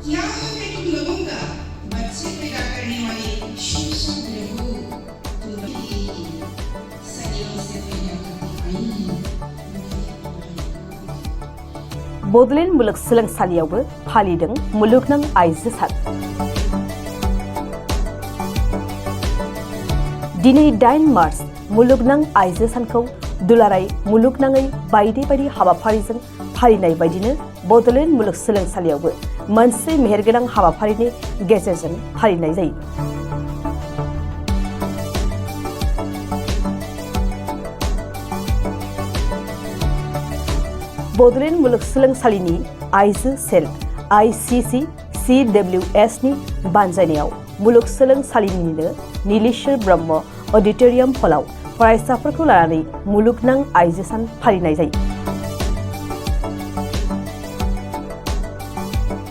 क्या है तुम लोगों का बच्चे पैदा करने वाले शोषण रहो सदियों से पैदा करती आई बड'ल मुलुगसोलोंसालियावबो फालिदों मुलुगनां आइजो सान। दिनै 8 मार्च मुलुगनां आइजो सानखौ दुलाराय मुलुगनाङै बायदि बायदि हाबाफारिजों फालिनाय बायदिनो बड'ल मुलुगसोलोंसालियावबो मोनसे मेहेरगोनां हाबाफारिनि गेजेरजों फालिनाय जायो। बड'ल मुलुगसोलोंसालिनि आइजो सेल ICC CWS नि बानजायनायाव मुलुगसोलोंसालिनिनो नीलेश्वर ब्रह्म अडिटोरियाम हलाव फरायसाफोरखौ लानानै मुलुगनां आइजो सान फालिनाय जायो।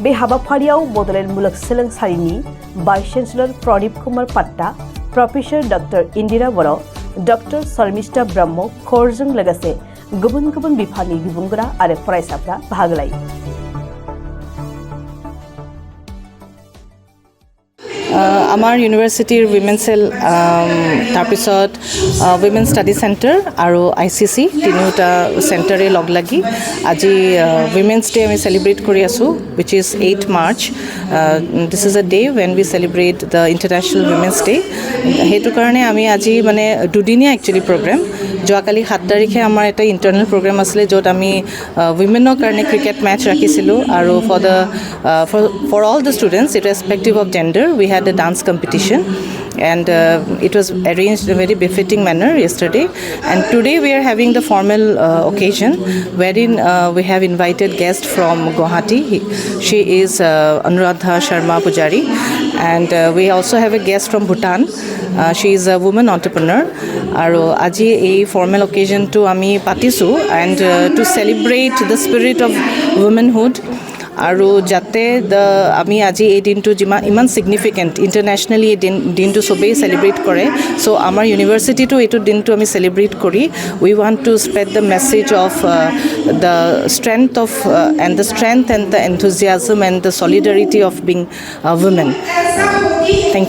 बे हाबाफारियाव बड'ल मुलुगसोलोंसालिनि vice chancellor Pradip Kumar Patta, professor doctor Indira Boro', doctor Sharmishtha ब्रह्म खरजों लोगोसे गुबुन गुबुन बिफाननि बिबुंगोरा आरो फरायसाफ्रा बाहागो लायो। আমাৰ ইউনিভাৰ্চিটিৰ উইমেন সেল তাৰপিছত উইমেন ষ্টাডি চেণ্টাৰ আৰু ICC তিনিওটা চেণ্টাৰে লগ লাগি আজি উইমেন্স ডে আমি চেলিব্ৰেট কৰি আছোঁ which is 8 March. This is a day when we celebrate the International Women's Day. সেইটো কাৰণে আমি আজি মানে দুদিনীয়া একচুৱেলি প্ৰগ্ৰেম যোৱাকালি 7 তাৰিখে আমাৰ এটা ইণ্টাৰনেল প্ৰগ্ৰেম আছিলে য'ত আমি উইমেনৰ কাৰণে ক্ৰিকেট মেচ ৰাখিছিলোঁ আৰু for all the students irrespective of gender we had a dance competition and it was arranged in a very befitting manner yesterday, and today we are having the formal occasion wherein we have invited guests from Guwahati. She is Anuradha Sharma Pujari, and we also have a guest from Bhutan. She is a woman entrepreneur. Aru aji ei formal occasion to ami patisu and to celebrate the spirit of womanhood. আৰু যাতে আমি আজি এই দিনটো ইমান significant ইণ্টাৰনেশ্যনেলি এই দিনটো চবেই চেলিব্ৰেট কৰে চ' আমাৰ ইউনিভাৰ্চিটিটো এইটো দিনটো আমি চেলিব্ৰেট কৰি we want to spread the message of the strength of and the enthusiasm and the solidarity of being women.